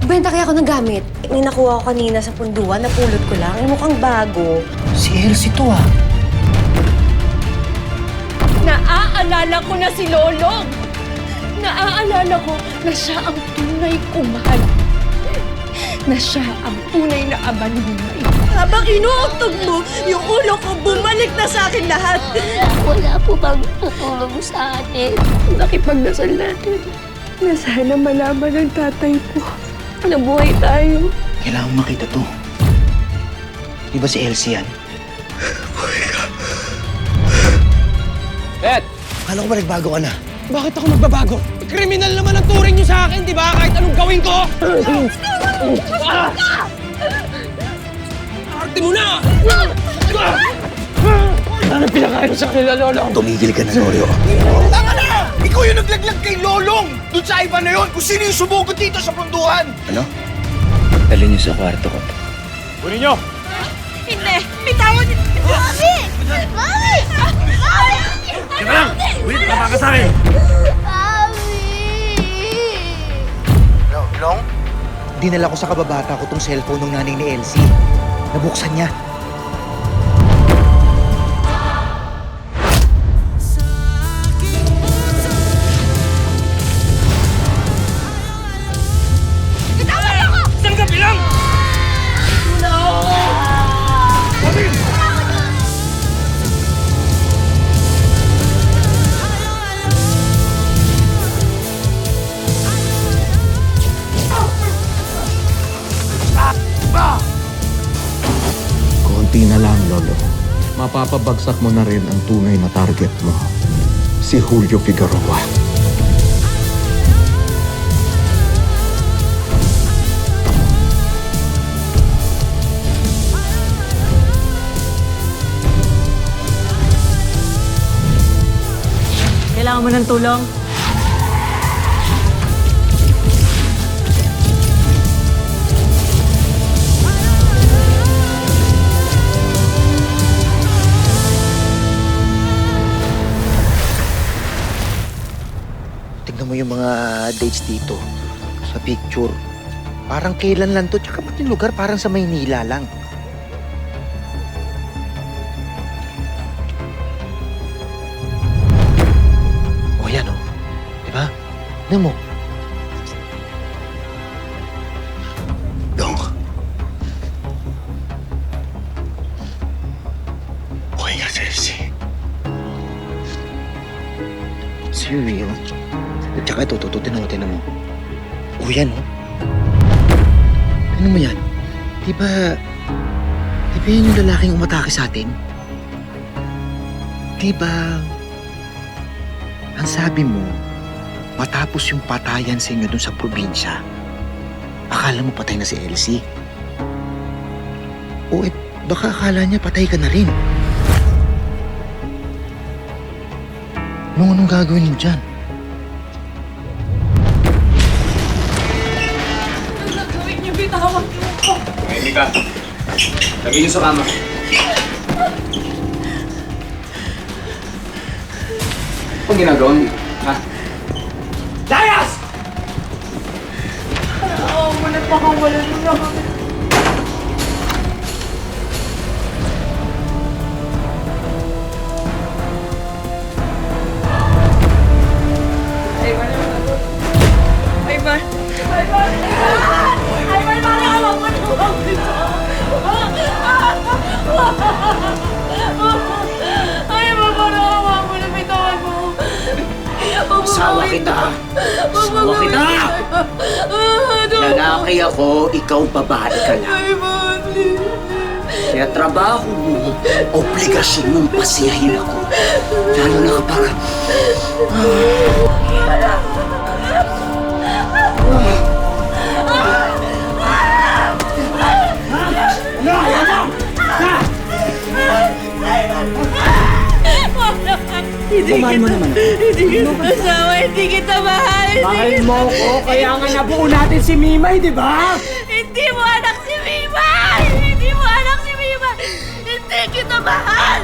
Magbenta kaya ako ng gamit. May nakuha ko kanina sa punduan, napulot ko lang. Yung mukhang bago. Si Elsie to ah. Naaalala ko na si Lolong. Naaalala ko na siya ang tunay kong mahal. Na siya ang tunay na ama ni Mimay. Habang inuuntog mo, yung ulo ko bumalik na sa akin lahat. Wala po bang tutulong sa atin? Nakipagdasal natin na sana malaman ng tatay po na buhay tayo. Kailangan makita to. Di ba si Elsie yan? Bet! Akala ko ba nagbago ka na? Bakit ako magbabago? Kriminal naman ang turing niyo sa akin, di ba? Kahit anong gawin ko! Arte mo na! Ano pinakain sa kanila, Lolong? Tumigil ka na, Norio. Tama na! Ikaw yung naglaglag kay Lolong! Doon sa iba na yun! Kung sino yung sumugod dito sa punduhan! Ano? Dalhin niyo sa kwarto ko. Kunin nyo! Hindi! Bitawan niyo! Mami! Mami! Mami! Teka lang! Ulit ka baka sa akin! Long? Dinala ko sa kababata ko tong cellphone ng nanay ni Elsie. Nabuksan niya. Isang gabi lang! Konti na lang, Lolo. Mapapabagsak mo na rin ang tunay na target mo. Si Julio Figueroa. Kailangan mo ng tulong? Tignan mo yung mga dates dito. Sa picture. Parang kailan lang to. Tsaka ba't yung lugar parang sa Maynila lang. O yan o. Diba? Tignan mo. Dong. Okay nga si Elsie. Si Rio. At saka ito, tinan mo. O yan, oh. Ano mo yan? Di ba yan yung lalaking umatake sa atin? Di ba, ang sabi mo, matapos yung patayan sa inyo dun sa probinsya, akala mo patay na si Elsie? O baka akala niya patay ka na rin. Anong gagawin mo dyan? Hindi ka. Lagay niyo sa kama. Ano ginagawa niyo? Ha? Dayas! Asawa kita! Asawa kita! Lalaki ako, ikaw babae ka lang. Kaya trabaho mo, obligasyon mong pasiyahin ako. Lalo na kapag... Kumain mo naman. Hindi kita asawa, hindi kita mahal. Mahal mo ko, kaya nga nabuo natin si Mimay, di ba? Hindi mo anak si Mimay! Hindi mo anak si Mimay! Hindi kita mahal!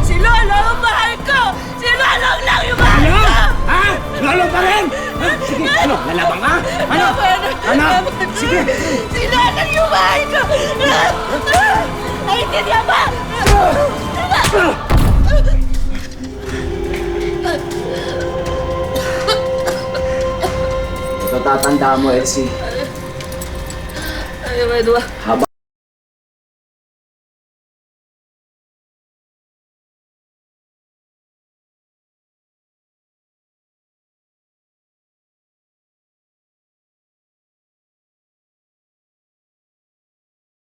Si Lolo ang mahal ko! Si Lolo lang yung mahal Ano? ko! Ha? Lalo pa rin? Ha? Sige, ano? Lalabang ka? Ano? Ano? Sige, Sinatang yung bahay ko! Naintindihan ba? Ito tatanda mo, Elsie. Ay, Edwa. Habang